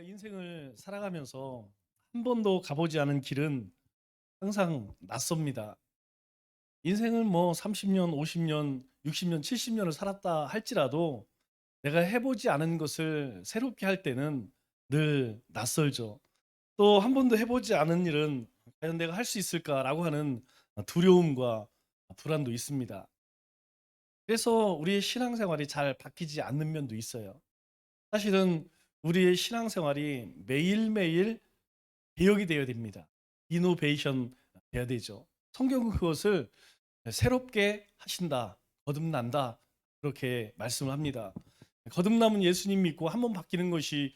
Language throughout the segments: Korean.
인생을 살아가면서 한 번도 가보지 않은 길은 항상 낯섭니다. 인생을 뭐 30년, 50년, 60년, 70년을 살았다 할지라도 내가 해보지 않은 것을 새롭게 할 때는 늘 낯설죠. 또 한 번도 해보지 않은 일은 과연 내가 할 수 있을까라고 하는 두려움과 불안도 있습니다. 그래서 우리의 신앙생활이 잘 바뀌지 않는 면도 있어요. 사실은 우리의 신앙생활이 매일매일 개혁이 되어야 됩니다. 이노베이션 돼야 되죠. 성경은 그것을 새롭게 하신다, 거듭난다 그렇게 말씀을 합니다. 거듭남은 예수님 믿고 한 번 바뀌는 것이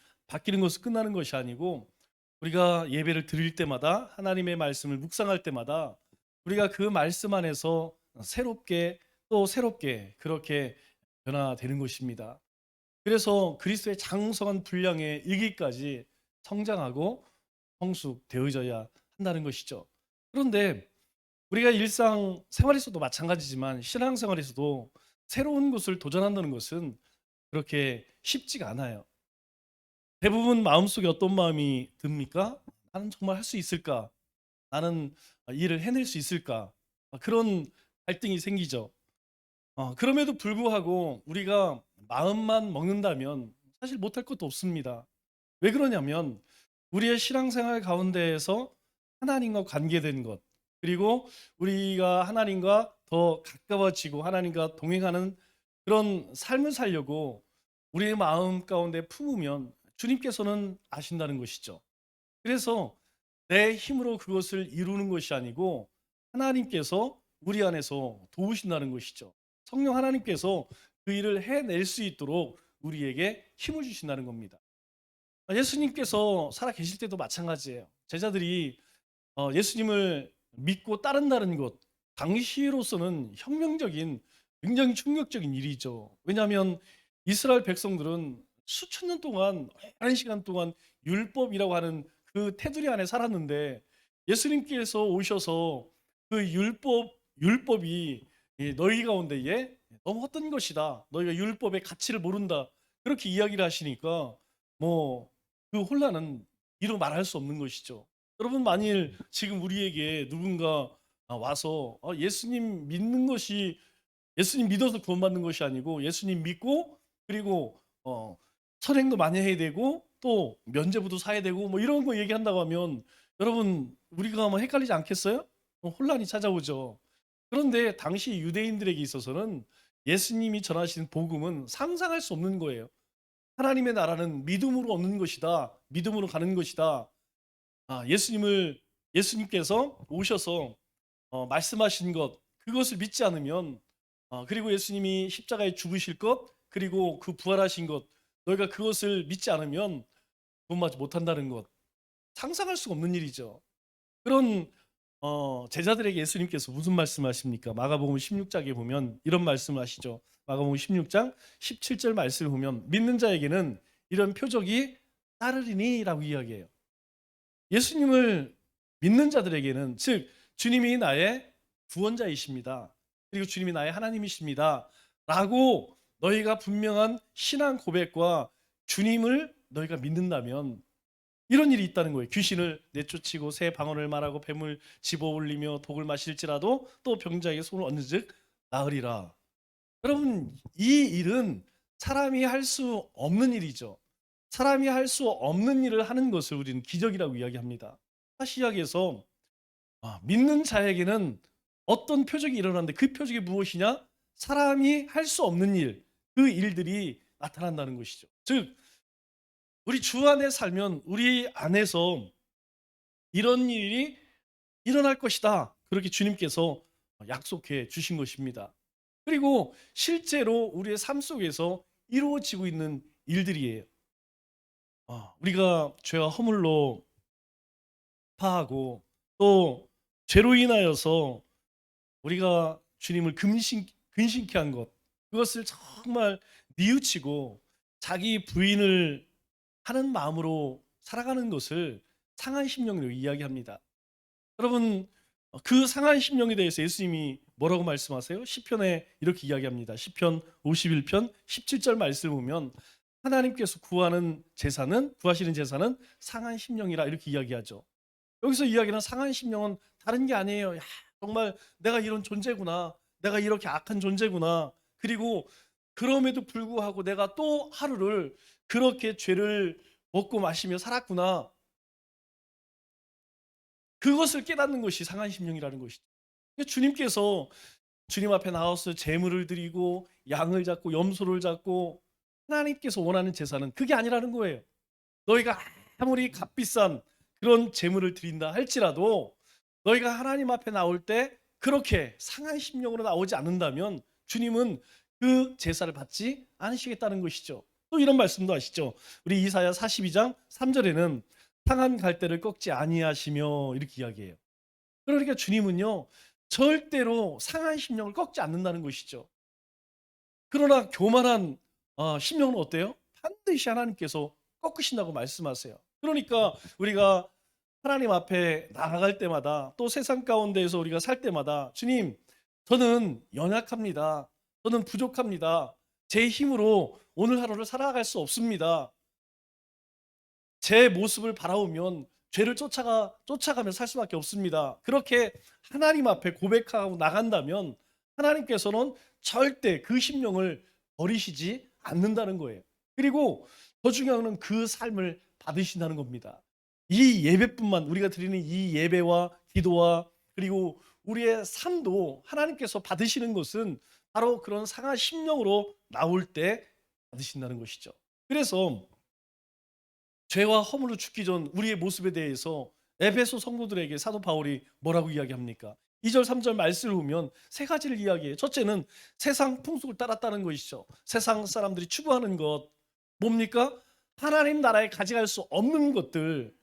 끝나는 것이 아니고 우리가 예배를 드릴 때마다 하나님의 말씀을 묵상할 때마다 우리가 그 말씀 안에서 새롭게 또 새롭게 그렇게 변화되는 것입니다. 그래서 그리스도의 장성한 분량에 이르기까지 성장하고 성숙되어져야 한다는 것이죠. 그런데 우리가 일상 생활에서도 마찬가지지만 신앙생활에서도 새로운 것을 도전한다는 것은 그렇게 쉽지가 않아요. 대부분 마음속에 어떤 마음이 듭니까? '나는 정말 할 수 있을까? 나는 일을 해낼 수 있을까?' 그런 갈등이 생기죠. 그럼에도 불구하고 우리가 마음만 먹는다면 사실 못할 것도 없습니다. 왜 그러냐면 우리의 신앙생활 가운데에서 하나님과 관계된 것, 그리고 우리가 하나님과 더 가까워지고 하나님과 동행하는 그런 삶을 살려고 우리의 마음 가운데 품으면 주님께서는 아신다는 것이죠. 그래서 내 힘으로 그것을 이루는 것이 아니고 하나님께서 우리 안에서 도우신다는 것이죠. 성령 하나님께서 그 일을 해낼 수 있도록 우리에게 힘을 주신다는 겁니다. 예수님께서 살아 계실 때도 마찬가지예요. 제자들이 예수님을 믿고 따른다는 것, 당시로서는 혁명적인 굉장히 충격적인 일이죠. 왜냐하면 이스라엘 백성들은 수천 년 동안 오랜 시간 동안 율법이라고 하는 그 테두리 안에 살았는데 예수님께서 오셔서 그 율법이 너희 가운데에 너무 헛된 것이다. 너희가 율법의 가치를 모른다. 그렇게 이야기를 하시니까 뭐 그 혼란은 이루 말할 수 없는 것이죠. 여러분 만일 지금 우리에게 누군가 와서 예수님 믿어서 구원받는 것이 아니고 예수님 믿고 그리고 선행도 많이 해야 되고 또 면죄부도 사야 되고 뭐 이런 거 얘기한다고 하면 여러분 우리가 뭐 헷갈리지 않겠어요? 혼란이 찾아오죠. 그런데 당시 유대인들에게 있어서는 예수님이 전하신 복음은 상상할 수 없는 거예요. 하나님의 나라는 믿음으로 얻는 것이다. 믿음으로 가는 것이다. 예수님께서 오셔서 말씀하신 것 그것을 믿지 않으면 그리고 예수님이 십자가에 죽으실 것 그리고 그 부활하신 것 너희가 그것을 믿지 않으면 구원받지 못한다는 것 상상할 수가 없는 일이죠. 그런 제자들에게 예수님께서 무슨 말씀하십니까? 마가복음 16장에 보면 이런 말씀을 하시죠. 마가복음 16장 17절 말씀을 보면 믿는 자에게는 이런 표적이 따르리니라고 이야기해요. 예수님을 믿는 자들에게는 즉 주님이 나의 구원자이십니다. 그리고 주님이 나의 하나님이십니다. 라고 너희가 분명한 신앙 고백과 주님을 너희가 믿는다면 이런 일이 있다는 거예요. 귀신을 내쫓고 새 방언을 말하고 뱀을 집어 올리며 독을 마실지라도 또 병자에게 손을 얹는즉 나으리라. 여러분 이 일은 사람이 할 수 없는 일이죠. 사람이 할 수 없는 일을 하는 것을 우리는 기적이라고 이야기합니다. 사시약에서 믿는 자에게는 어떤 표적이 일어나는데 그 표적이 무엇이냐? 사람이 할 수 없는 일, 그 일들이 나타난다는 것이죠. 즉 우리 주 안에 살면 우리 안에서 이런 일이 일어날 것이다. 그렇게 주님께서 약속해 주신 것입니다. 그리고 실제로 우리의 삶 속에서 이루어지고 있는 일들이에요. 우리가 죄와 허물로 파하고 또 죄로 인하여서 우리가 주님을 근심케 한 것, 그것을 정말 뉘우치고 자기 부인을 하는 마음으로 살아가는 것을 상한 심령으로 이야기합니다. 여러분 그 상한 심령에 대해서 예수님이 뭐라고 말씀하세요? 시편에 이렇게 이야기합니다. 시편 51편 17절 말씀을 보면 하나님께서 구하시는 제사는 상한 심령이라 이렇게 이야기하죠. 여기서 이야기하는 상한 심령은 다른 게 아니에요. 야, 정말 내가 이런 존재구나. 내가 이렇게 악한 존재구나. 그리고 그럼에도 불구하고 내가 또 하루를 그렇게 죄를 먹고 마시며 살았구나. 그것을 깨닫는 것이 상한 심령이라는 것이죠. 주님께서 주님 앞에 나와서 제물을 드리고 양을 잡고 염소를 잡고 하나님께서 원하는 제사는 그게 아니라는 거예요. 너희가 아무리 값비싼 그런 제물을 드린다 할지라도 너희가 하나님 앞에 나올 때 그렇게 상한 심령으로 나오지 않는다면 주님은 그 제사를 받지 않으시겠다는 것이죠. 또 이런 말씀도 하시죠. 우리 이사야 42장 3절에는 상한 갈대를 꺾지 아니하시며 이렇게 이야기해요. 그러니까 주님은요 절대로 상한 심령을 꺾지 않는다는 것이죠. 그러나 교만한 심령은 어때요? 반드시 하나님께서 꺾으신다고 말씀하세요. 그러니까 우리가 하나님 앞에 나아갈 때마다 또 세상 가운데에서 우리가 살 때마다 주님, 저는 연약합니다. 저는 부족합니다. 제 힘으로 오늘 하루를 살아갈 수 없습니다. 제 모습을 바라보면 죄를 쫓아가며 살 수밖에 없습니다. 그렇게 하나님 앞에 고백하고 나간다면 하나님께서는 절대 그 심령을 버리시지 않는다는 거예요. 그리고 더 중요한 건 그 삶을 받으신다는 겁니다. 이 예배뿐만 우리가 드리는 이 예배와 기도와 그리고 우리의 삶도 하나님께서 받으시는 것은 바로 그런 상한 심령으로 나올 때 받으신다는 것이죠. 그래서 죄와 허물로 죽기 전 우리의 모습에 대해서 에베소 성도들에게 사도 바울이 뭐라고 이야기합니까? 2절 3절 말씀을 보면 세 가지를 이야기해요. 첫째는 세상 풍속을 따랐다는 것이죠. 세상 사람들이 추구하는 것 뭡니까? 하나님 나라에 가져갈 수 없는 것들.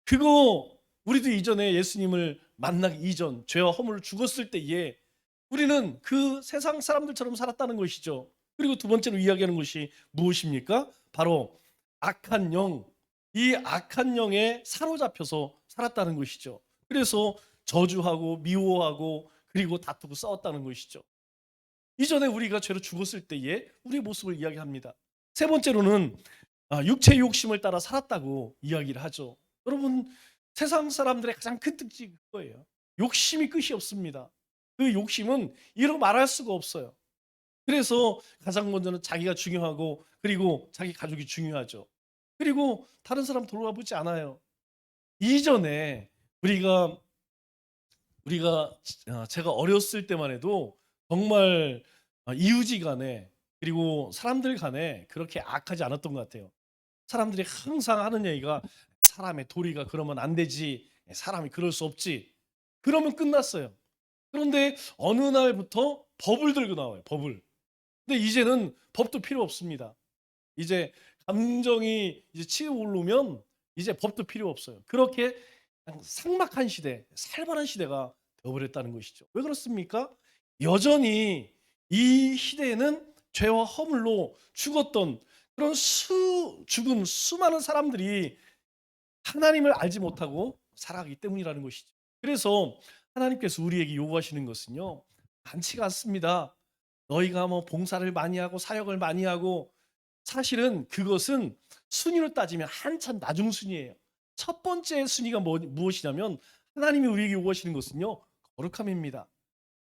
그거 우리도 이전에 예수님을 만나기 이전 죄와 허물을 죽었을 때에 우리는 그 세상 사람들처럼 살았다는 것이죠. 그리고 두 번째로 이야기하는 것이 무엇입니까? 바로 악한 영, 이 악한 영에 사로잡혀서 살았다는 것이죠. 그래서 저주하고 미워하고 그리고 다투고 싸웠다는 것이죠. 이전에 우리가 죄로 죽었을 때의 우리의 모습을 이야기합니다. 세 번째로는 육체의 욕심을 따라 살았다고 이야기를 하죠. 여러분, 세상 사람들의 가장 큰 특징이 그거예요. 욕심이 끝이 없습니다. 그 욕심은 이루 말할 수가 없어요. 그래서 가장 먼저는 자기가 중요하고 그리고 자기 가족이 중요하죠. 그리고 다른 사람 돌아보지 않아요. 이전에 우리가 제가 어렸을 때만 해도 정말 이웃지간에 그리고 사람들 간에 그렇게 악하지 않았던 것 같아요. 사람들이 항상 하는 얘기가 사람의 도리가 그러면 안 되지. 사람이 그럴 수 없지. 그러면 끝났어요. 그런데 어느 날부터 법을 들고 나와요. 법을. 근데 이제는 법도 필요 없습니다. 이제 감정이 이제 치어오르면 이제 법도 필요 없어요. 그렇게 그냥 삭막한 시대, 살벌한 시대가 되어버렸다는 것이죠. 왜 그렇습니까? 여전히 이 시대에는 죄와 허물로 죽었던 그런 죽은 수많은 사람들이 하나님을 알지 못하고 살아가기 때문이라는 것이죠. 그래서 하나님께서 우리에게 요구하시는 것은요. 많지가 않습니다. 너희가 뭐 봉사를 많이 하고 사역을 많이 하고 사실은 그것은 순위로 따지면 한참 나중 순위예요. 첫 번째 순위가 무엇이냐면 하나님이 우리에게 요구하시는 것은요. 거룩함입니다.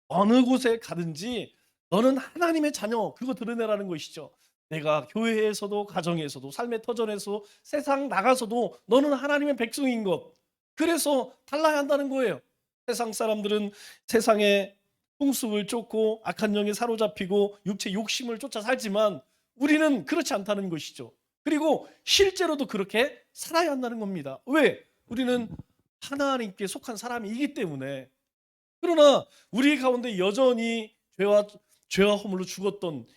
어느 곳에 가든지 너는 하나님의 자녀 그거 드러내라는 것이죠. 내가 교회에서도 가정에서도 삶의 터전에서 세상 나가서도 너는 하나님의 백성인 것. 그래서 달라야 한다는 거예요. 세상 사람들은 세상의 풍습을 쫓고 악한 영에 사로잡히고 육체 욕심을 쫓아 살지만 우리는 그렇지 않다는 것이죠. 그리고 실제로도 그렇게 살아야 한다는 겁니다. 왜? 우리는 하나님께 속한 사람이기 때문에. 그러나 우리 가운데 여전히 죄와 허물로 죽었던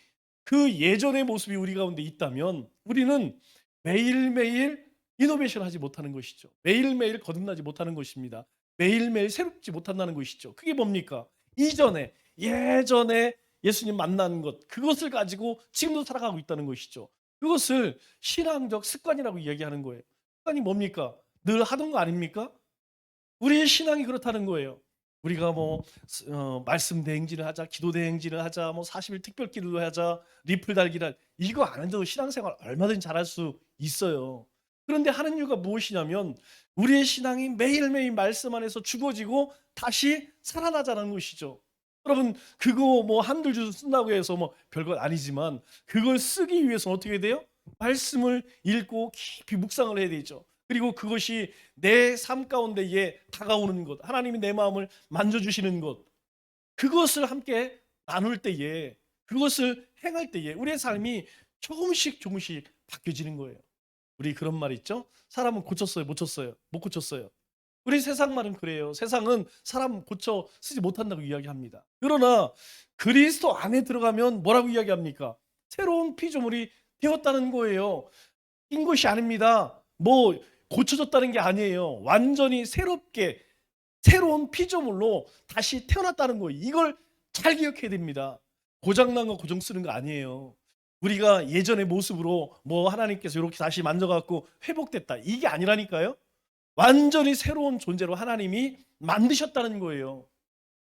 그 예전의 모습이 우리 가운데 있다면 우리는 매일매일 이노베이션 하지 못하는 것이죠. 매일매일 거듭나지 못하는 것입니다. 매일매일 새롭지 못한다는 것이죠. 그게 뭡니까? 예전에 예수님 만난 것 그것을 가지고 지금도 살아가고 있다는 것이죠. 그것을 신앙적 습관이라고 이야기하는 거예요. 습관이 뭡니까? 늘 하던 거 아닙니까? 우리의 신앙이 그렇다는 거예요. 우리가 뭐 말씀 대행진을 하자, 기도 대행진을 하자, 뭐 40일 특별 기도를 하자, 리플 달기를 이거 안 해도 신앙생활 얼마든지 잘할 수 있어요. 그런데 하는 이유가 무엇이냐면 우리의 신앙이 매일매일 말씀 안에서 죽어지고 다시 살아나자는 것이죠. 여러분 그거 뭐 한두 줄 쓴다고 해서 뭐 별것 아니지만 그걸 쓰기 위해서 어떻게 돼요? 말씀을 읽고 깊이 묵상을 해야 되죠. 그리고 그것이 내 삶 가운데에 다가오는 것, 하나님이 내 마음을 만져주시는 것, 그것을 함께 나눌 때에, 그것을 행할 때에 우리의 삶이 조금씩 조금씩 바뀌어지는 거예요. 우리 그런 말 있죠? 사람은 고쳤어요, 못 쳤어요? 못 고쳤어요. 우리 세상 말은 그래요. 세상은 사람 고쳐 쓰지 못한다고 이야기합니다. 그러나 그리스도 안에 들어가면 뭐라고 이야기합니까? 새로운 피조물이 되었다는 거예요. 인 것이 아닙니다. 뭐 고쳐졌다는 게 아니에요. 완전히 새롭게 새로운 피조물로 다시 태어났다는 거예요. 이걸 잘 기억해야 됩니다. 고장난 거 고정 쓰는 거 아니에요. 우리가 예전의 모습으로 뭐 하나님께서 이렇게 다시 만져갖고 회복됐다. 이게 아니라니까요. 완전히 새로운 존재로 하나님이 만드셨다는 거예요.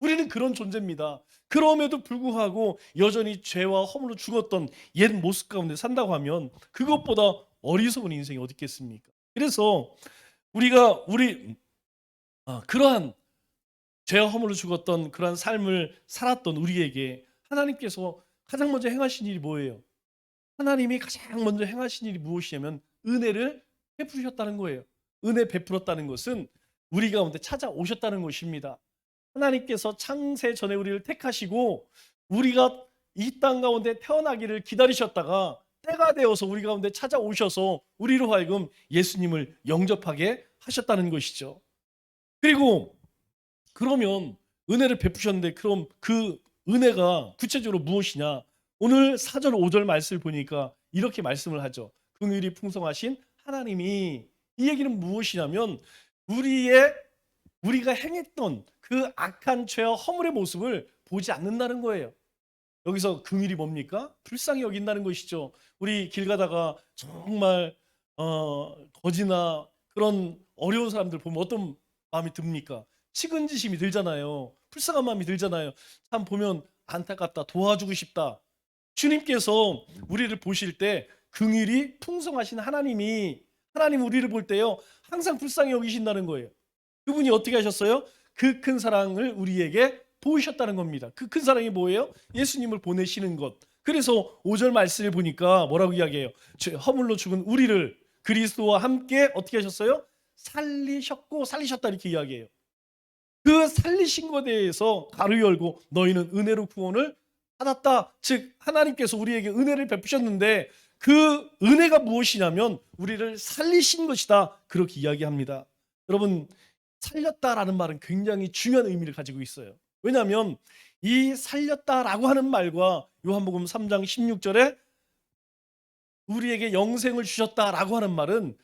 우리는 그런 존재입니다. 그럼에도 불구하고 여전히 죄와 허물로 죽었던 옛 모습 가운데 산다고 하면 그것보다 어리석은 인생이 어디 있겠습니까? 그래서 우리가 그러한 죄와 허물로 죽었던 그러한 삶을 살았던 우리에게 하나님께서 가장 먼저 행하신 일이 뭐예요? 하나님이 가장 먼저 행하신 일이 무엇이냐면 은혜를 베푸셨다는 거예요. 은혜 베풀었다는 것은 우리 가운데 찾아오셨다는 것입니다. 하나님께서 창세 전에 우리를 택하시고 우리가 이 땅 가운데 태어나기를 기다리셨다가 때가 되어서 우리 가운데 찾아오셔서 우리로 하여금 예수님을 영접하게 하셨다는 것이죠. 그리고 그러면 은혜를 베푸셨는데 그럼 그 은혜가 구체적으로 무엇이냐? 오늘 4절 5절 말씀을 보니까 이렇게 말씀을 하죠. 긍휼이 풍성하신 하나님이, 이 얘기는 무엇이냐면 우리가 행했던 그 악한 죄와 허물의 모습을 보지 않는다는 거예요. 여기서 긍휼이 뭡니까? 불쌍히 여긴다는 것이죠. 우리 길 가다가 정말 거지나 그런 어려운 사람들 보면 어떤 마음이 듭니까? 측은지심이 들잖아요. 불쌍한 마음이 들잖아요. 참 보면 안타깝다, 도와주고 싶다. 주님께서 우리를 보실 때 긍휼이 풍성하신 하나님 우리를 볼 때요 항상 불쌍히 여기신다는 거예요. 그분이 어떻게 하셨어요? 그 큰 사랑을 우리에게 보이셨다는 겁니다. 그 큰 사랑이 뭐예요? 예수님을 보내시는 것. 그래서 5절 말씀을 보니까 뭐라고 이야기해요? 허물로 죽은 우리를 그리스도와 함께 어떻게 하셨어요? 살리셨고 살리셨다 이렇게 이야기해요. 그 살리신 것에 대해서 가로 열고 너희는 은혜로 구원을 받았다. 즉 하나님께서 우리에게 은혜를 베푸셨는데 그 은혜가 무엇이냐면 우리를 살리신 것이다. 그렇게 이야기합니다. 여러분 살렸다라는 말은 굉장히 중요한 의미를 가지고 있어요. 왜냐하면 이 살렸다라고 하는 말과 요한복음 3장 16절에 우리에게 영생을 주셨다라고 하는 말은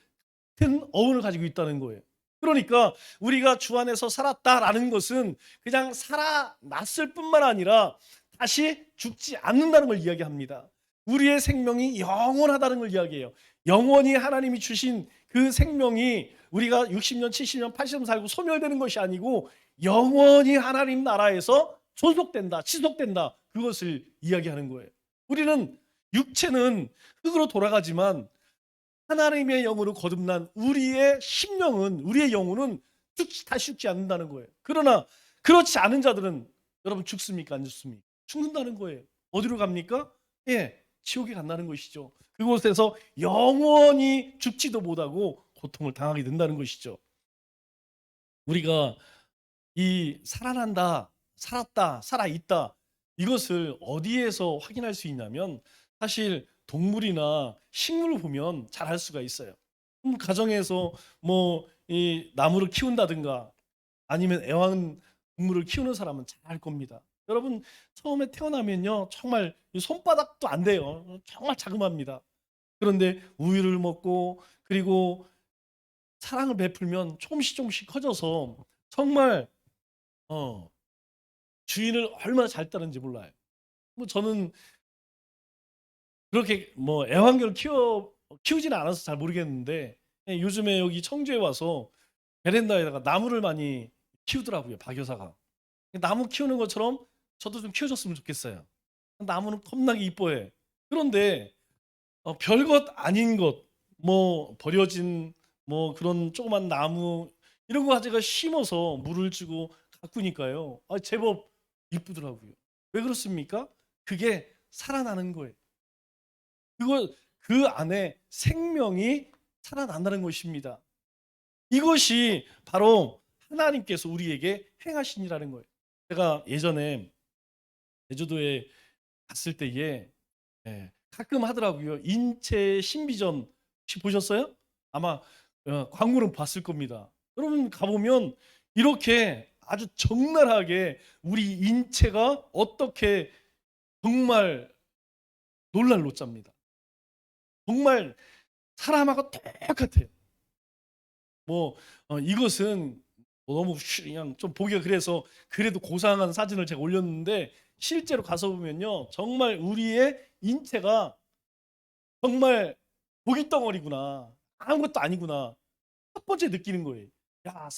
같은 어원을 가지고 있다는 거예요. 그러니까 우리가 주 안에서 살았다라는 것은 그냥 살아났을 뿐만 아니라 다시 죽지 않는다는 걸 이야기합니다. 우리의 생명이 영원하다는 걸 이야기해요. 영원히 하나님이 주신 그 생명이 우리가 60년, 70년, 80년 살고 소멸되는 것이 아니고 영원히 하나님 나라에서 존속된다, 지속된다. 그것을 이야기하는 거예요. 우리는 육체는 흙으로 돌아가지만 하나님의 영으로 거듭난 우리의 심령은, 우리의 영혼은 다시 죽지 않는다는 거예요. 그러나 그렇지 않은 자들은 여러분 죽습니까? 안 죽습니까? 죽는다는 거예요. 어디로 갑니까? 예, 지옥에 간다는 것이죠. 그곳에서 영원히 죽지도 못하고 고통을 당하게 된다는 것이죠. 우리가 이 살아난다, 살았다, 살아있다 이것을 어디에서 확인할 수 있냐면 사실 동물이나 식물을 보면 잘 알 수가 있어요. 가정에서 뭐 이 나무를 키운다든가 아니면 애완동물을 키우는 사람은 잘 알 겁니다. 여러분 처음에 태어나면요 정말 손바닥도 안 돼요. 정말 자그마합니다. 그런데 우유를 먹고 그리고 사랑을 베풀면 조금씩 조금씩 커져서 정말 주인을 얼마나 잘 따르는지 몰라요. 뭐 저는 그렇게 뭐 애완견을 키우지는 않아서 잘 모르겠는데 예, 요즘에 여기 청주에 와서 베란다에다가 나무를 많이 키우더라고요, 박 여사가. 나무 키우는 것처럼 저도 좀 키워줬으면 좋겠어요. 나무는 겁나게 이뻐해. 그런데 별것 아닌 것, 뭐 버려진 뭐 그런 조그만 나무 이런 거 제가 심어서 물을 주고 가꾸니까요. 제법 이쁘더라고요. 왜 그렇습니까? 그게 살아나는 거예요. 그 안에 생명이 살아난다는 것입니다. 이것이 바로 하나님께서 우리에게 행하신 일이라는 거예요. 제가 예전에 제주도에 갔을 때에 가끔 하더라고요. 인체 신비전 혹시 보셨어요? 아마 광고는 봤을 겁니다. 여러분 가보면 이렇게 아주 적나라하게 우리 인체가 어떻게 정말 놀랄 노짜입니다. 정말 사람하고 똑같아요. 뭐 이것은 뭐 너무 그냥 좀 보기가 그래서 그래도 고상한 사진을 제가 올렸는데 실제로 가서 보면요. 정말 우리의 인체가 정말 고깃덩어리구나. 아무것도 아니구나. 첫 번째 느끼는 거예요. 야,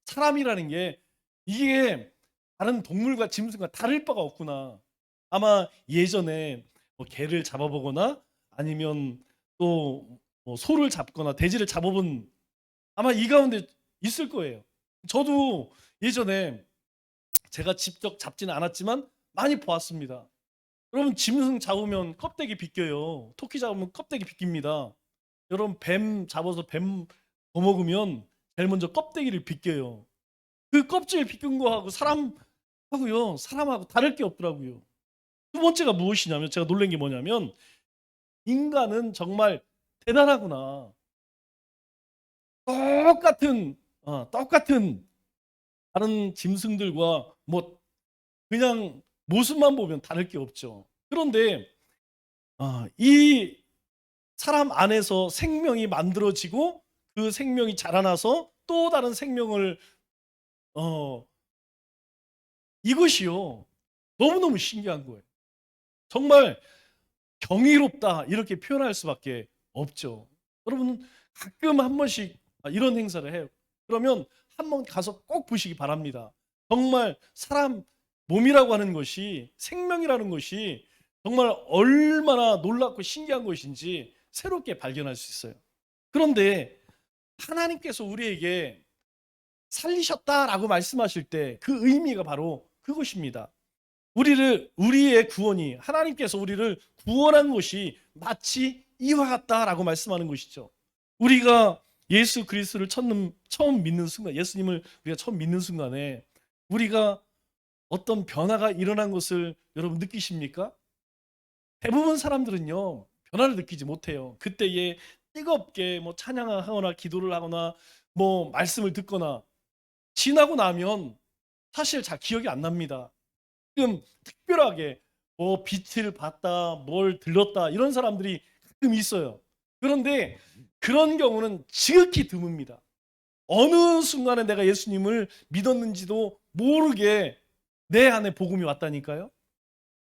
사람이라는 게 이게 다른 동물과 짐승과 다를 바가 없구나. 아마 예전에 뭐 개를 잡아보거나 아니면 또뭐 소를 잡거나 돼지를 잡아본 아마 이 가운데 있을 거예요. 저도 예전에 제가 직접 잡지는 않았지만 많이 보았습니다. 여러분 짐승 잡으면 껍데기 벗겨요. 토끼 잡으면 껍데기 벗깁니다. 여러분 뱀 잡아서 뱀 거먹으면 제일 먼저 껍데기를 벗겨요. 그 껍질 벗긴 거하고 사람하고 다를 게 없더라고요. 두 번째가 무엇이냐면 제가 놀란 게 뭐냐면 인간은 정말 대단하구나. 똑같은 다른 짐승들과 뭐 그냥 모습만 보면 다를 게 없죠. 그런데 이 사람 안에서 생명이 만들어지고 그 생명이 자라나서 또 다른 생명을 어 이것이요. 너무너무 신기한 거예요. 정말 경이롭다 이렇게 표현할 수밖에 없죠. 여러분 가끔 한 번씩 이런 행사를 해요. 그러면 한번 가서 꼭 보시기 바랍니다. 정말 사람 몸이라고 하는 것이 생명이라는 것이 정말 얼마나 놀랍고 신기한 것인지 새롭게 발견할 수 있어요. 그런데 하나님께서 우리에게 살리셨다라고 말씀하실 때 그 의미가 바로 그것입니다. 우리의 구원이 하나님께서 우리를 구원한 것이 마치 이와 같다라고 말씀하는 것이죠. 우리가 예수 그리스도를 처음 믿는 순간, 예수님을 우리가 처음 믿는 순간에 우리가 어떤 변화가 일어난 것을 여러분 느끼십니까? 대부분 사람들은요 변화를 느끼지 못해요. 그때에 뜨겁게 뭐 찬양을 하거나 기도를 하거나 뭐 말씀을 듣거나 지나고 나면 사실 잘 기억이 안 납니다. 지금 특별하게 뭐 빛을 봤다, 뭘 들렀다 이런 사람들이 가끔 있어요. 그런데 그런 경우는 지극히 드뭅니다. 어느 순간에 내가 예수님을 믿었는지도 모르게 내 안에 복음이 왔다니까요.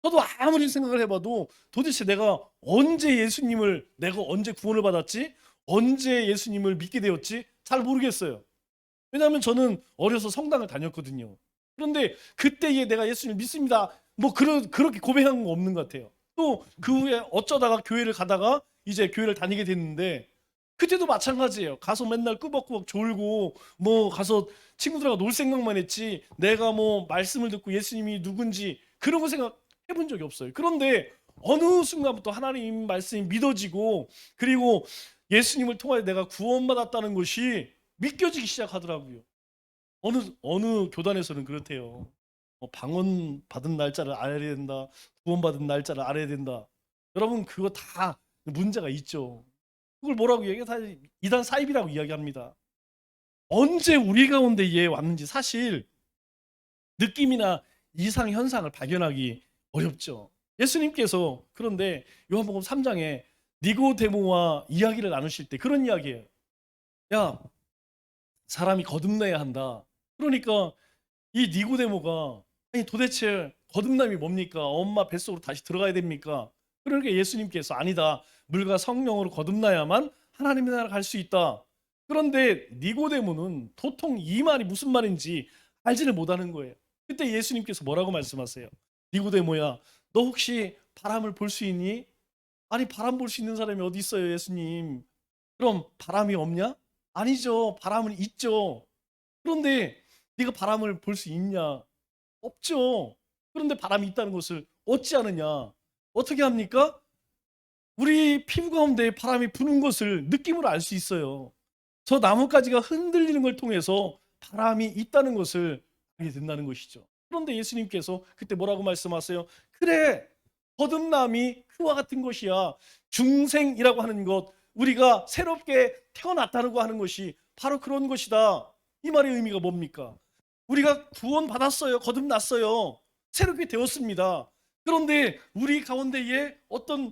저도 아무리 생각을 해봐도 도대체 내가 언제 구원을 받았지? 언제 예수님을 믿게 되었지? 잘 모르겠어요. 왜냐하면 저는 어려서 성당을 다녔거든요. 그런데 그때에 내가 예수님을 믿습니다. 뭐 그렇게 고백한 건 없는 것 같아요. 또 그 후에 어쩌다가 교회를 가다가 이제 교회를 다니게 됐는데 그때도 마찬가지예요. 가서 맨날 꾸벅꾸벅 졸고 뭐 가서 친구들하고 놀 생각만 했지 내가 뭐 말씀을 듣고 예수님이 누군지 그런 거 생각해 본 적이 없어요. 그런데 어느 순간부터 하나님 말씀이 믿어지고 그리고 예수님을 통하여 내가 구원받았다는 것이 믿겨지기 시작하더라고요. 어느 교단에서는 그렇대요. 방언 받은 날짜를 알아야 된다. 구원 받은 날짜를 알아야 된다. 여러분 그거 다 문제가 있죠. 그걸 뭐라고 얘기해? 다 이단 사입이라고 이야기합니다. 언제 우리 가운데 얘 왔는지 사실 느낌이나 이상 현상을 발견하기 어렵죠. 예수님께서 그런데 요한복음 3장에 니고데모와 이야기를 나누실 때 그런 이야기예요. 야, 사람이 거듭나야 한다. 그러니까 이 니고데모가 아니 도대체 거듭남이 뭡니까? 엄마 뱃속으로 다시 들어가야 됩니까? 그러니까 예수님께서 아니다. 물과 성령으로 거듭나야만 하나님의 나라 갈 수 있다. 그런데 니고데모는 도통 이 말이 무슨 말인지 알지를 못하는 거예요. 그때 예수님께서 뭐라고 말씀하세요? 니고데모야, 너 혹시 바람을 볼 수 있니? 아니, 바람 볼 수 있는 사람이 어디 있어요, 예수님? 그럼 바람이 없냐? 아니죠. 바람은 있죠. 그런데 네가 바람을 볼 수 있냐? 없죠. 그런데 바람이 있다는 것을 어찌 아느냐? 어떻게 합니까? 우리 피부 가운데 바람이 부는 것을 느낌으로 알 수 있어요. 저 나뭇가지가 흔들리는 걸 통해서 바람이 있다는 것을 알게 된다는 것이죠. 그런데 예수님께서 그때 뭐라고 말씀하세요? 그래, 거듭남이 그와 같은 것이야. 중생이라고 하는 것, 우리가 새롭게 태어났다고 하는 것이 바로 그런 것이다. 이 말의 의미가 뭡니까? 우리가 구원받았어요. 거듭났어요. 새롭게 되었습니다. 그런데 우리 가운데에 어떤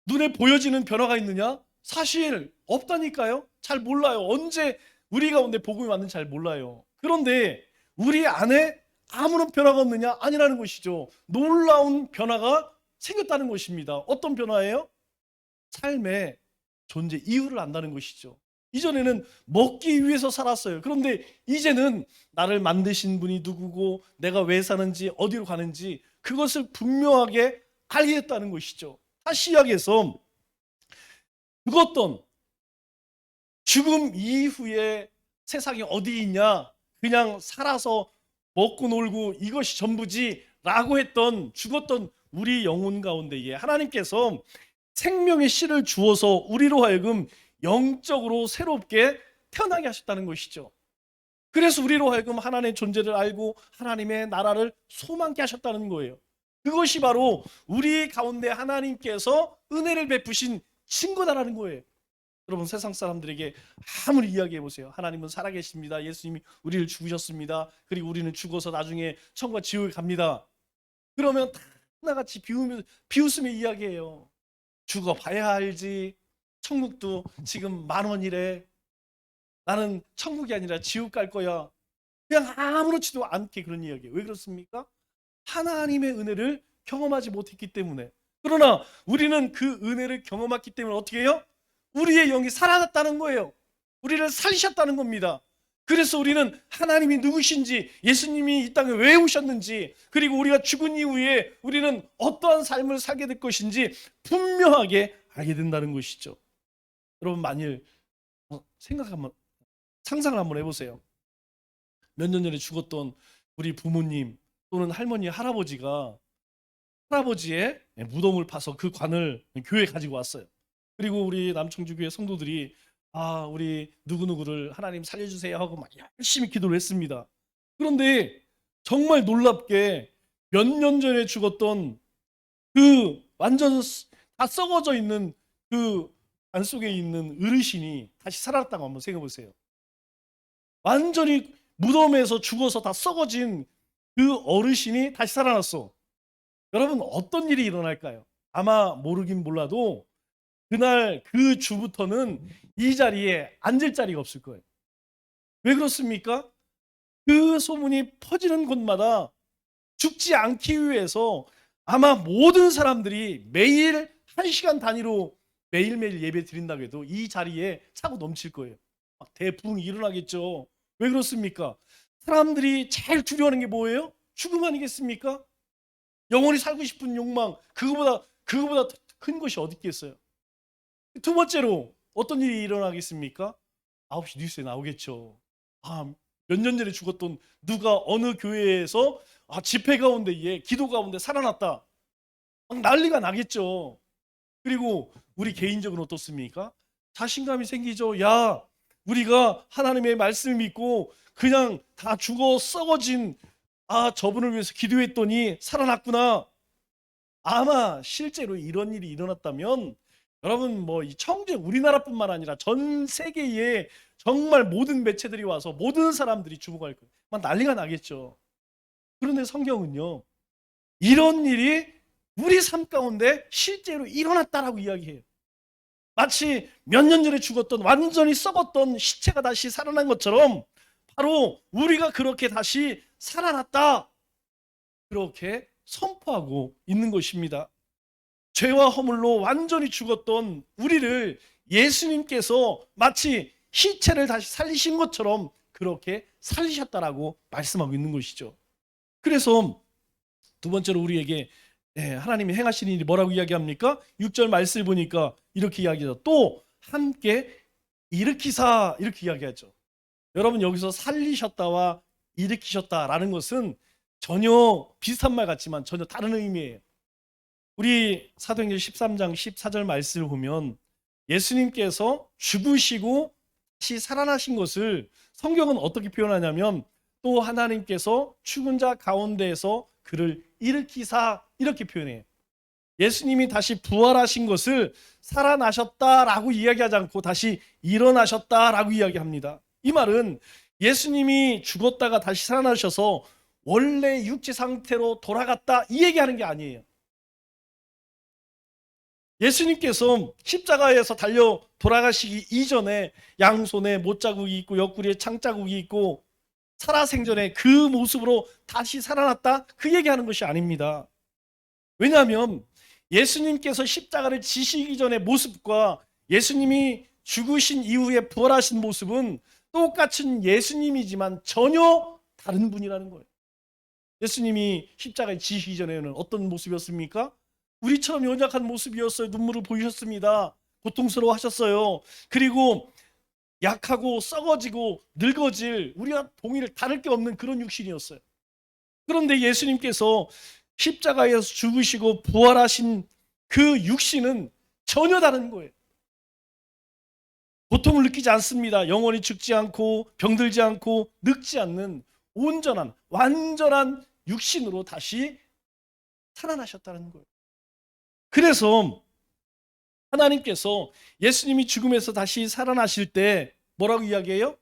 눈에 보여지는 변화가 있느냐? 사실 없다니까요. 잘 몰라요. 언제 우리 가운데 복음이 왔는지 잘 몰라요. 그런데 우리 안에 아무런 변화가 없느냐? 아니라는 것이죠. 놀라운 변화가 생겼다는 것입니다. 어떤 변화예요? 삶의 존재 이유를 안다는 것이죠. 이전에는 먹기 위해서 살았어요. 그런데 이제는 나를 만드신 분이 누구고 내가 왜 사는지 어디로 가는지 그것을 분명하게 알게 됐다는 것이죠. 다시 이야기해서 죽었던 죽음 이후에 세상이 어디 있냐? 그냥 살아서 먹고 놀고 이것이 전부지 라고 했던 죽었던 우리 영혼 가운데에 하나님께서 생명의 씨를 주어서 우리로 하여금 영적으로 새롭게 태어나게 하셨다는 것이죠. 그래서 우리로 하여금 하나님의 존재를 알고 하나님의 나라를 소망케 하셨다는 거예요. 그것이 바로 우리 가운데 하나님께서 은혜를 베푸신 증거다라는 거예요. 여러분, 세상 사람들에게 아무리 이야기해 보세요. 하나님은 살아계십니다. 예수님이 우리를 죽으셨습니다. 그리고 우리는 죽어서 나중에 천국과 지옥에 갑니다. 그러면 다 하나같이 비웃으며 이야기해요. 죽어봐야 알지. 천국도 지금 10,000원이래. 나는 천국이 아니라 지옥 갈 거야. 그냥 아무렇지도 않게 그런 이야기예요. 왜 그렇습니까? 하나님의 은혜를 경험하지 못했기 때문에. 그러나 우리는 그 은혜를 경험했기 때문에 어떻게 해요? 우리의 영이 살아났다는 거예요. 우리를 살리셨다는 겁니다. 그래서 우리는 하나님이 누구신지, 예수님이 이 땅에 왜 오셨는지, 그리고 우리가 죽은 이후에 우리는 어떠한 삶을 살게 될 것인지 분명하게 알게 된다는 것이죠. 여러분, 만일 상상을 한번 해보세요. 몇 년 전에 죽었던 우리 부모님 또는 할머니, 할아버지가 할아버지의 무덤을 파서 그 관을 교회에 가지고 왔어요. 그리고 우리 남청주교회 성도들이 우리 누구누구를 하나님 살려주세요 하고 막 열심히 기도를 했습니다. 그런데 정말 놀랍게 몇 년 전에 죽었던 그 완전 다 썩어져 있는 그 관 속에 있는 어르신이 다시 살아났다고 한번 생각해 보세요. 완전히 무덤에서 죽어서 다 썩어진 그 어르신이 다시 살아났어. 여러분, 어떤 일이 일어날까요? 아마 모르긴 몰라도 그날 그 주부터는 이 자리에 앉을 자리가 없을 거예요. 왜 그렇습니까? 그 소문이 퍼지는 곳마다 죽지 않기 위해서 아마 모든 사람들이 매일 1시간 단위로 매일매일 예배 드린다고 해도 이 자리에 차고 넘칠 거예요. 막 대부흥이 일어나겠죠. 왜 그렇습니까? 사람들이 제일 두려워하는 게 뭐예요? 죽음 아니겠습니까? 영원히 살고 싶은 욕망, 그거보다 큰 것이 어디 있겠어요? 두 번째로 어떤 일이 일어나겠습니까? 9시 뉴스에 나오겠죠. 몇 년 전에 죽었던 누가 어느 교회에서 집회 가운데에 기도 가운데 살아났다. 막 난리가 나겠죠. 그리고 우리 개인적으로 어떻습니까? 자신감이 생기죠. 야, 우리가 하나님의 말씀을 믿고 그냥 다 죽어 썩어진 저분을 위해서 기도했더니 살아났구나. 아마 실제로 이런 일이 일어났다면 여러분, 이 청주에 우리나라뿐만 아니라 전 세계에 정말 모든 매체들이 와서 모든 사람들이 주목할 거예요. 막 난리가 나겠죠. 그런데 성경은요, 이런 일이 우리 삶 가운데 실제로 일어났다라고 이야기해요. 마치 몇 년 전에 죽었던 완전히 썩었던 시체가 다시 살아난 것처럼 바로 우리가 그렇게 다시 살아났다, 그렇게 선포하고 있는 것입니다. 죄와 허물로 완전히 죽었던 우리를 예수님께서 마치 시체를 다시 살리신 것처럼 그렇게 살리셨다라고 말씀하고 있는 것이죠. 그래서 두 번째로 우리에게 하나님이 행하신 일이 뭐라고 이야기합니까? 6절 말씀을 보니까 이렇게 이야기하죠. 또 함께 일으키사, 이렇게 이야기하죠. 여러분, 여기서 살리셨다와 일으키셨다라는 것은 전혀 비슷한 말 같지만 전혀 다른 의미예요. 우리 사도행전 13장 14절 말씀을 보면 예수님께서 죽으시고 다시 살아나신 것을 성경은 어떻게 표현하냐면, 또 하나님께서 죽은 자 가운데에서 그를 일으키사, 이렇게 표현해요. 예수님이 다시 부활하신 것을 살아나셨다라고 이야기하지 않고 다시 일어나셨다라고 이야기합니다. 이 말은 예수님이 죽었다가 다시 살아나셔서 원래 육체 상태로 돌아갔다, 이 얘기하는 게 아니에요. 예수님께서 십자가에서 달려 돌아가시기 이전에 양손에 못자국이 있고 옆구리에 창자국이 있고 살아생전에 그 모습으로 다시 살아났다, 그 얘기하는 것이 아닙니다. 왜냐하면 예수님께서 십자가를 지시기 전의 모습과 예수님이 죽으신 이후에 부활하신 모습은 똑같은 예수님이지만 전혀 다른 분이라는 거예요. 예수님이 십자가에 지시기 전에는 어떤 모습이었습니까? 우리처럼 연약한 모습이었어요. 눈물을 보이셨습니다. 고통스러워 하셨어요. 그리고 약하고 썩어지고 늙어질, 우리와 동일 다를 게 없는 그런 육신이었어요. 그런데 예수님께서 십자가에서 죽으시고 부활하신 그 육신은 전혀 다른 거예요. 고통을 느끼지 않습니다. 영원히 죽지 않고 병들지 않고 늙지 않는 온전한 완전한 육신으로 다시 살아나셨다는 거예요. 그래서 하나님께서 예수님이 죽음에서 다시 살아나실 때 뭐라고 이야기해요?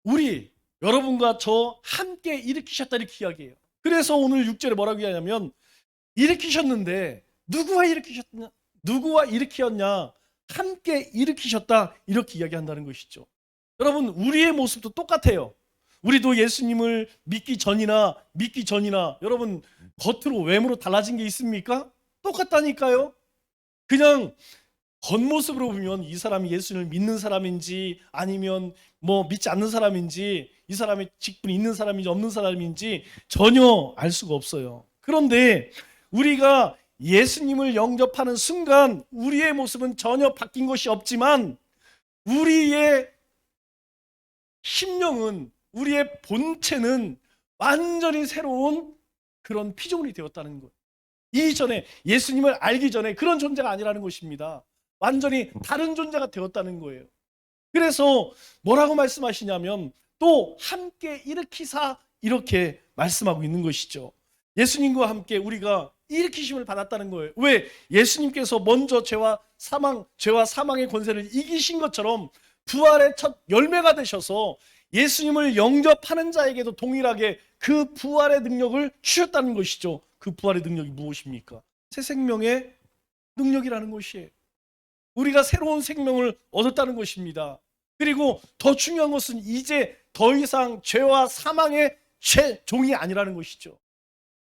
우리, 여러분과 저 함께 일으키셨다, 이렇게 이야기해요. 그래서 오늘 6절에 뭐라고 이야기하냐면, 일으키셨는데 누구와 일으키었냐? 함께 일으키셨다, 이렇게 이야기한다는 것이죠. 여러분, 우리의 모습도 똑같아요. 우리도 예수님을 믿기 전이나 여러분 겉으로 외모로 달라진 게 있습니까? 똑같다니까요. 그냥 겉모습으로 보면 이 사람이 예수님을 믿는 사람인지 아니면 뭐 믿지 않는 사람인지, 이 사람의 직분이 있는 사람인지 없는 사람인지 전혀 알 수가 없어요. 그런데 우리가 예수님을 영접하는 순간 우리의 모습은 전혀 바뀐 것이 없지만 우리의 심령은, 우리의 본체는 완전히 새로운 그런 피조물이 되었다는 거예요. 이전에 예수님을 알기 전에 그런 존재가 아니라는 것입니다. 완전히 다른 존재가 되었다는 거예요. 그래서 뭐라고 말씀하시냐면, 또 함께 일으키사, 이렇게 말씀하고 있는 것이죠. 예수님과 함께 우리가 일으키심을 받았다는 거예요. 왜? 예수님께서 먼저 죄와 사망의 권세를 이기신 것처럼 부활의 첫 열매가 되셔서 예수님을 영접하는 자에게도 동일하게 그 부활의 능력을 주셨다는 것이죠. 그 부활의 능력이 무엇입니까? 새 생명의 능력이라는 것이에요. 우리가 새로운 생명을 얻었다는 것입니다. 그리고 더 중요한 것은 이제 더 이상 죄와 사망의 종이 아니라는 것이죠.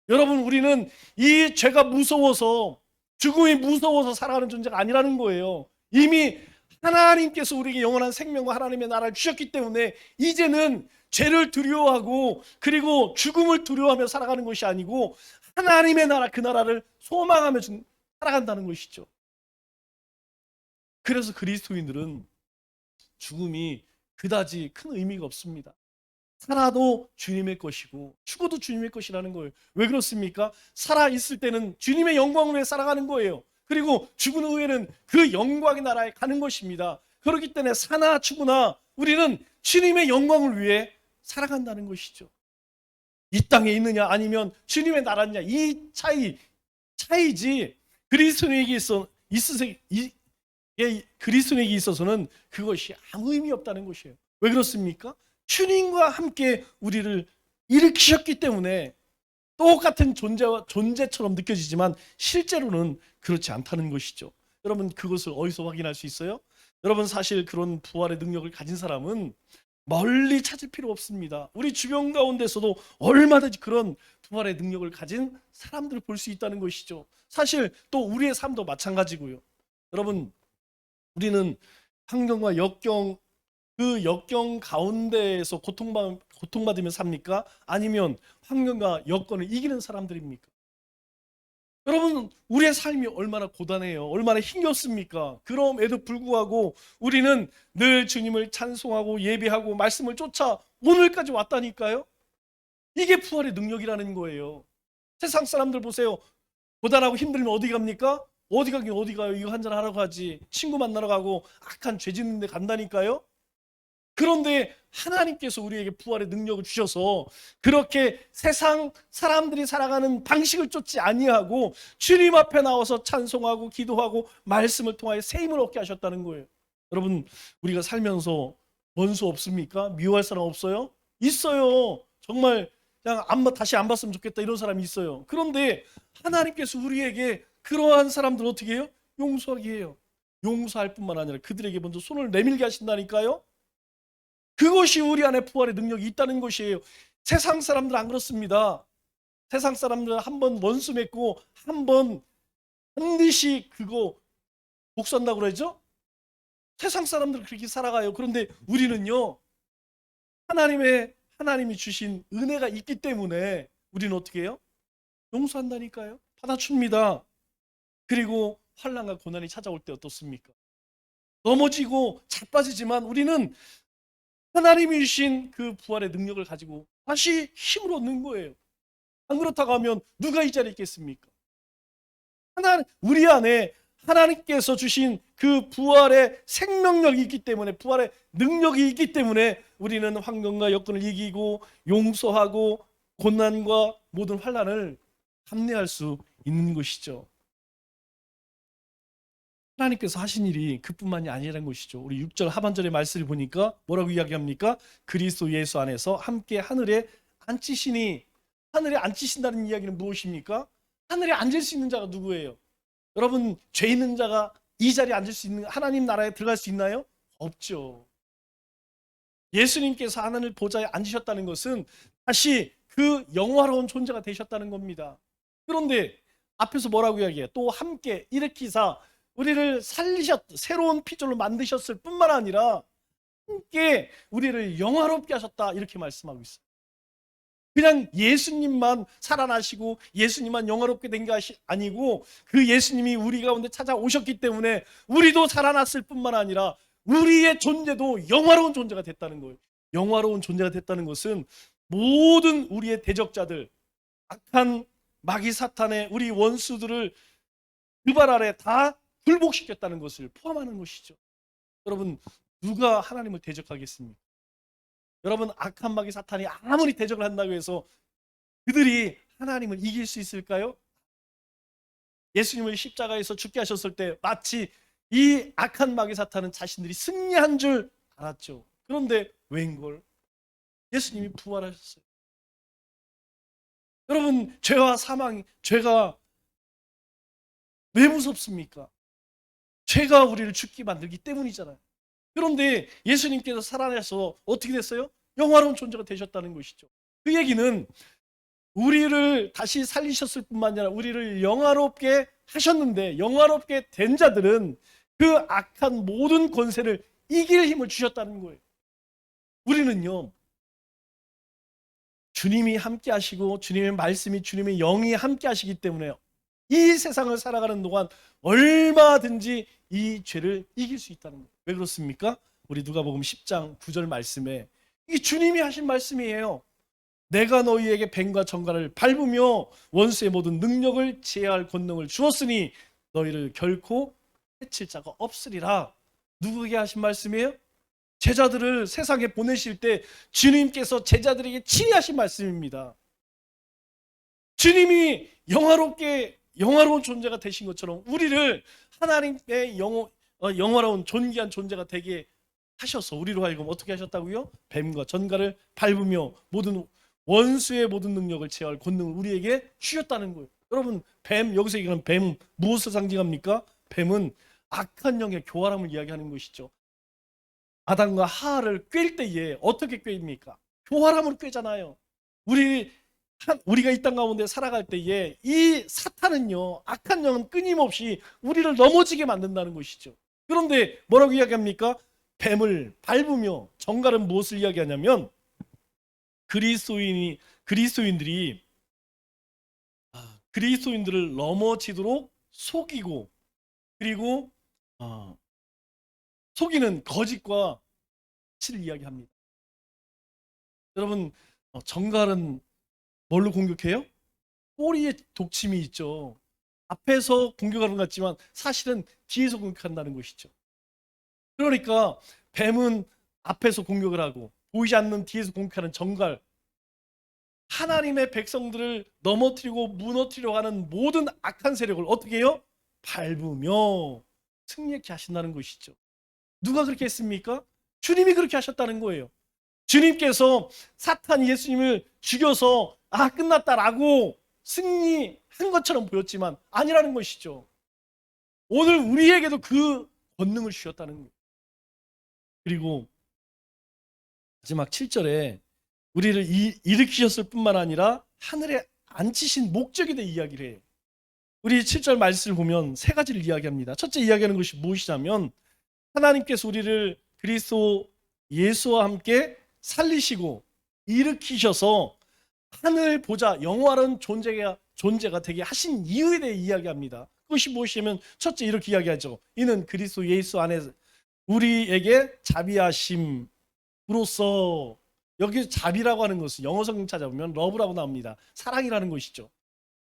여러분, 우리는 이 죄가 무서워서, 죽음이 무서워서 살아가는 존재가 아니라는 거예요. 이미 하나님께서 우리에게 영원한 생명과 하나님의 나라를 주셨기 때문에 이제는 죄를 두려워하고 그리고 죽음을 두려워하며 살아가는 것이 아니고 하나님의 나라, 그 나라를 소망하며 살아간다는 것이죠. 그래서 그리스도인들은 죽음이 그다지 큰 의미가 없습니다. 살아도 주님의 것이고 죽어도 주님의 것이라는 거예요. 왜 그렇습니까? 살아있을 때는 주님의 영광을 위해 살아가는 거예요. 그리고 죽은 후에는 그 영광의 나라에 가는 것입니다. 그렇기 때문에 사나 죽으나 우리는 주님의 영광을 위해 살아간다는 것이죠. 이 땅에 있느냐 아니면 주님의 나라냐, 이 차이지. 그리스도인에게 있어서는 그것이 아무 의미 없다는 것이에요. 왜 그렇습니까? 주님과 함께 우리를 일으키셨기 때문에 똑같은 존재처럼 느껴지지만 실제로는 그렇지 않다는 것이죠. 여러분, 그것을 어디서 확인할 수 있어요? 여러분, 사실 그런 부활의 능력을 가진 사람은 멀리 찾을 필요 없습니다. 우리 주변 가운데서도 얼마든지 그런 부활의 능력을 가진 사람들을 볼 수 있다는 것이죠. 사실 또 우리의 삶도 마찬가지고요. 여러분, 우리는 환경과 역경 그 역경 가운데에서 고통받으며 삽니까? 아니면 환경과 여건을 이기는 사람들입니까? 여러분, 우리의 삶이 얼마나 고단해요. 얼마나 힘겹습니까? 그럼에도 불구하고 우리는 늘 주님을 찬송하고 예배하고 말씀을 쫓아 오늘까지 왔다니까요. 이게 부활의 능력이라는 거예요. 세상 사람들 보세요. 고단하고 힘들면 어디 갑니까? 어디 가긴 어디 가요. 이거 한잔 하러 가지. 친구 만나러 가고 악한 죄 짓는 데 간다니까요. 그런데 하나님께서 우리에게 부활의 능력을 주셔서 그렇게 세상 사람들이 살아가는 방식을 쫓지 아니하고 주님 앞에 나와서 찬송하고 기도하고 말씀을 통하여 새 힘을 얻게 하셨다는 거예요. 여러분, 우리가 살면서 원수 없습니까? 미워할 사람 없어요? 있어요. 정말 그냥 다시 안 봤으면 좋겠다 이런 사람이 있어요. 그런데 하나님께서 우리에게 그러한 사람들 어떻게 해요? 용서하게 해요. 용서할 뿐만 아니라 그들에게 먼저 손을 내밀게 하신다니까요. 그것이 우리 안에 부활의 능력이 있다는 것이에요. 세상 사람들 안 그렇습니다. 세상 사람들은 한번 원수 맺고 한번 반드시 그거 복수한다고 그러죠? 세상 사람들은 그렇게 살아가요. 그런데 우리는요, 하나님이 주신 은혜가 있기 때문에 우리는 어떻게 해요? 용서한다니까요. 받아줍니다. 그리고 환난과 고난이 찾아올 때 어떻습니까? 넘어지고 자빠지지만 우리는 하나님이 주신 그 부활의 능력을 가지고 다시 힘을 얻는 거예요. 안 그렇다고 하면 누가 이 자리에 있겠습니까? 우리 안에 하나님께서 주신 그 부활의 생명력이 있기 때문에, 부활의 능력이 있기 때문에 우리는 환경과 여건을 이기고 용서하고 고난과 모든 환난을 감내할 수 있는 것이죠. 하나님께서 하신 일이 그뿐만이 아니라는 것이죠. 우리 6절 하반절의 말씀을 보니까 뭐라고 이야기합니까? 그리스도 예수 안에서 함께 하늘에 앉히시니. 하늘에 앉히신다는 이야기는 무엇입니까? 하늘에 앉을 수 있는 자가 누구예요? 여러분, 죄 있는 자가 이 자리에 앉을 수 있는, 하나님 나라에 들어갈 수 있나요? 없죠. 예수님께서 하늘 보좌에 앉으셨다는 것은 다시 그 영화로운 존재가 되셨다는 겁니다. 그런데 앞에서 뭐라고 이야기해요? 또 함께 일으키사 우리를 새로운 피조로 만드셨을 뿐만 아니라 함께 우리를 영화롭게 하셨다, 이렇게 말씀하고 있어요. 그냥 예수님만 살아나시고 예수님만 영화롭게 된 게 아니고 그 예수님이 우리 가운데 찾아오셨기 때문에 우리도 살아났을 뿐만 아니라 우리의 존재도 영화로운 존재가 됐다는 거예요. 영화로운 존재가 됐다는 것은 모든 우리의 대적자들, 악한 마귀 사탄의 우리 원수들을 그 발 아래 다 굴복시켰다는 것을 포함하는 것이죠. 여러분, 누가 하나님을 대적하겠습니까? 여러분, 악한 마귀 사탄이 아무리 대적을 한다고 해서 그들이 하나님을 이길 수 있을까요? 예수님을 십자가에서 죽게 하셨을 때 마치 이 악한 마귀 사탄은 자신들이 승리한 줄 알았죠. 그런데 웬걸? 예수님이 부활하셨어요. 여러분, 죄와 사망, 죄가 왜 무섭습니까? 죄가 우리를 죽게 만들기 때문이잖아요. 그런데 예수님께서 살아나서 어떻게 됐어요? 영화로운 존재가 되셨다는 것이죠. 그 얘기는 우리를 다시 살리셨을 뿐만 아니라 우리를 영화롭게 하셨는데, 영화롭게 된 자들은 그 악한 모든 권세를 이길 힘을 주셨다는 거예요. 우리는요, 주님이 함께 하시고 주님의 말씀이, 주님의 영이 함께 하시기 때문에 이 세상을 살아가는 동안 얼마든지 이 죄를 이길 수 있다는 거예요. 왜 그렇습니까? 우리 누가복음 10장 9절 말씀에 이 주님이 하신 말씀이에요. 내가 너희에게 뱀과 정갈을 밟으며 원수의 모든 능력을 제어할 권능을 주었으니 너희를 결코 해칠 자가 없으리라. 누구에게 하신 말씀이에요? 제자들을 세상에 보내실 때 주님께서 제자들에게 치리하신 말씀입니다. 주님이 영화로운 존재가 되신 것처럼 우리를 하나님의 영화로운 존귀한 존재가 되게 하셔서 우리로 하여금 어떻게 하셨다고요? 뱀과 전갈을 밟으며 모든 원수의 모든 능력을 제어할 권능을 우리에게 주셨다는 거예요. 여러분, 여기서 얘기하는 뱀 무엇을 상징합니까? 뱀은 악한 영의 교활함을 이야기하는 것이죠. 아담과 하와를 꿰일 때에 어떻게 꿰입니까? 교활함으로 꿰잖아요. 우리가 이 땅 가운데 살아갈 때에 이 사탄은요, 악한 영은 끊임없이 우리를 넘어지게 만든다는 것이죠. 그런데 뭐라고 이야기합니까? 뱀을 밟으며, 정갈은 무엇을 이야기하냐면 그리스도인들이 그리스도인들을 넘어지도록 속이고, 그리고 속이는 거짓과 실을 이야기합니다. 여러분, 정갈은 뭘로 공격해요? 꼬리에 독침이 있죠. 앞에서 공격하는 것 같지만 사실은 뒤에서 공격한다는 것이죠. 그러니까 뱀은 앞에서 공격을 하고 보이지 않는 뒤에서 공격하는 정갈, 하나님의 백성들을 넘어뜨리고 무너뜨리려고 하는 모든 악한 세력을 어떻게 해요? 밟으며 승리케 하신다는 것이죠. 누가 그렇게 했습니까? 주님이 그렇게 하셨다는 거예요. 주님께서 사탄 예수님을 죽여서 끝났다라고 승리한 것처럼 보였지만 아니라는 것이죠. 오늘 우리에게도 그 권능을 주셨다는 거예요. 그리고 마지막 7절에 우리를 일으키셨을 뿐만 아니라 하늘에 앉히신 목적에 대해 이야기를 해요. 우리 7절 말씀을 보면 세 가지를 이야기합니다. 첫째 이야기하는 것이 무엇이냐면 하나님께서 우리를 그리스도 예수와 함께 살리시고 일으키셔서 하늘 보좌 영원한 존재가 되게 하신 이유에 대해 이야기합니다. 그것이 무엇이냐면 첫째 이렇게 이야기하죠. 이는 그리스도 예수 안에서 우리에게 자비하심으로써, 여기 자비라고 하는 것은 영어 성경 찾아보면 러브라고 나옵니다. 사랑이라는 것이죠.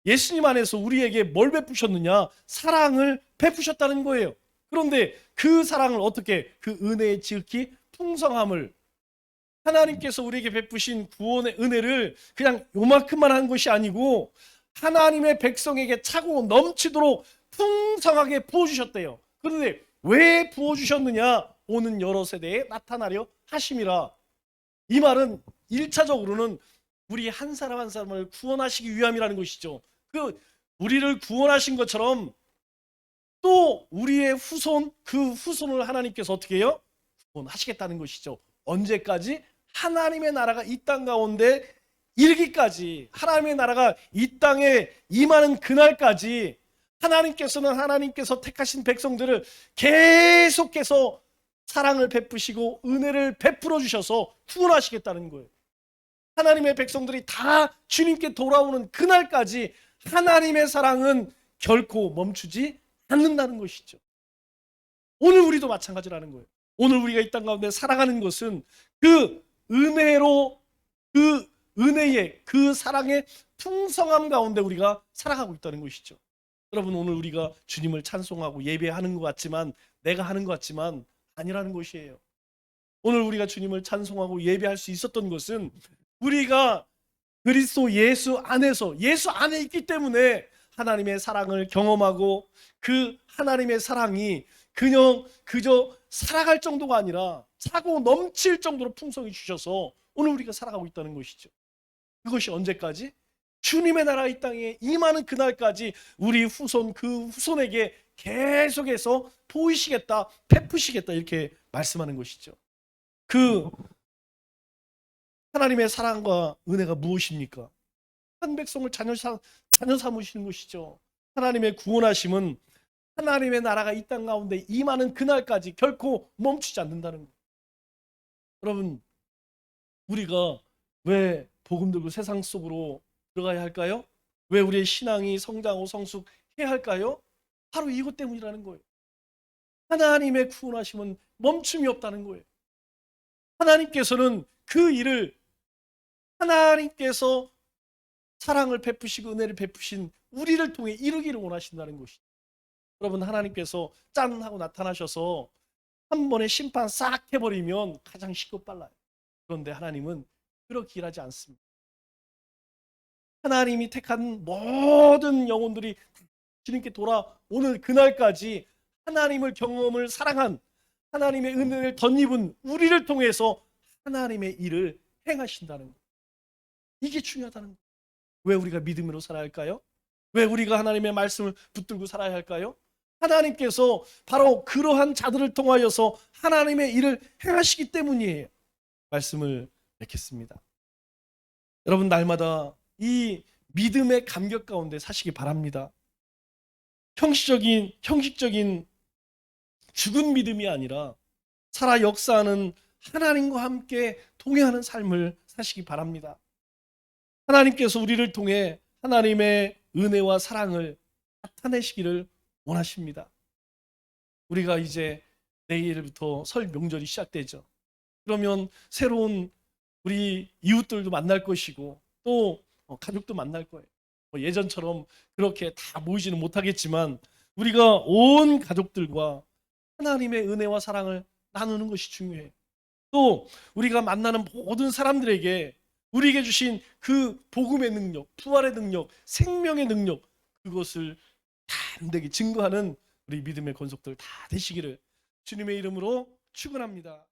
예수님 안에서 우리에게 뭘 베푸셨느냐? 사랑을 베푸셨다는 거예요. 그런데 그 사랑을 어떻게, 그 은혜의 지극히 풍성함을, 하나님께서 우리에게 베푸신 구원의 은혜를 그냥 요만큼만 한 것이 아니고 하나님의 백성에게 차고 넘치도록 풍성하게 부어주셨대요. 그런데 왜 부어주셨느냐? 오는 여러 세대에 나타나려 하심이라. 이 말은 1차적으로는 우리 한 사람 한 사람을 구원하시기 위함이라는 것이죠. 그 우리를 구원하신 것처럼 또 우리의 후손, 그 후손을 하나님께서 어떻게 해요? 구원하시겠다는 것이죠. 언제까지? 하나님의 나라가 이 땅 가운데 이르기까지, 하나님의 나라가 이 땅에 임하는 그날까지 하나님께서 택하신 백성들을 계속해서 사랑을 베푸시고 은혜를 베풀어 주셔서 구원하시겠다는 거예요. 하나님의 백성들이 다 주님께 돌아오는 그날까지 하나님의 사랑은 결코 멈추지 않는다는 것이죠. 오늘 우리도 마찬가지라는 거예요. 오늘 우리가 이 땅 가운데 살아가는 것은 그 은혜로, 그 은혜의, 그 사랑의 풍성함 가운데 우리가 살아가고 있다는 것이죠. 여러분, 오늘 우리가 주님을 찬송하고 예배하는 것 같지만, 내가 하는 것 같지만 아니라는 것이에요. 오늘 우리가 주님을 찬송하고 예배할 수 있었던 것은 우리가 그리스도 예수 안에서, 예수 안에 있기 때문에 하나님의 사랑을 경험하고, 그 하나님의 사랑이 그저 살아갈 정도가 아니라 차고 넘칠 정도로 풍성히 주셔서 오늘 우리가 살아가고 있다는 것이죠. 그것이 언제까지? 주님의 나라 이 땅에 임하는 그날까지 우리 후손, 그 후손에게 계속해서 보이시겠다, 베푸시겠다, 이렇게 말씀하는 것이죠. 그 하나님의 사랑과 은혜가 무엇입니까? 한 백성을 자녀 삼으시는 것이죠. 하나님의 구원하심은 하나님의 나라가 이 땅 가운데 임하는 그날까지 결코 멈추지 않는다는 거예요. 여러분, 우리가 왜 복음 들고 세상 속으로 들어가야 할까요? 왜 우리의 신앙이 성장하고 성숙해야 할까요? 바로 이것 때문이라는 거예요. 하나님의 구원하심은 멈춤이 없다는 거예요. 하나님께서는 그 일을, 하나님께서 사랑을 베푸시고 은혜를 베푸신 우리를 통해 이루기를 원하신다는 것이죠. 여러분, 하나님께서 짠 하고 나타나셔서 한 번에 심판 싹 해버리면 가장 쉽고 빨라요. 그런데 하나님은 그렇게 일하지 않습니다. 하나님이 택한 모든 영혼들이 주님께 돌아오는 그날까지 하나님을 경험을 사랑한, 하나님의 은혜를 덧입은 우리를 통해서 하나님의 일을 행하신다는 거예요. 이게 중요하다는 거예요. 왜 우리가 믿음으로 살아야 할까요? 왜 우리가 하나님의 말씀을 붙들고 살아야 할까요? 하나님께서 바로 그러한 자들을 통하여서 하나님의 일을 행하시기 때문이에요. 말씀을 맺겠습니다. 여러분, 날마다 이 믿음의 감격 가운데 사시기 바랍니다. 형식적인 죽은 믿음이 아니라 살아 역사하는 하나님과 함께 동행하는 삶을 사시기 바랍니다. 하나님께서 우리를 통해 하나님의 은혜와 사랑을 나타내시기를 원하십니다. 우리가 이제 내일부터 설 명절이 시작되죠. 그러면 새로운 우리 이웃들도 만날 것이고 또 가족도 만날 거예요. 예전처럼 그렇게 다 모이지는 못하겠지만 우리가 온 가족들과 하나님의 은혜와 사랑을 나누는 것이 중요해요. 또 우리가 만나는 모든 사람들에게 우리에게 주신 그 복음의 능력, 부활의 능력, 생명의 능력, 그것을 담대히 증거하는 우리 믿음의 권속들 다 되시기를 주님의 이름으로 축원합니다.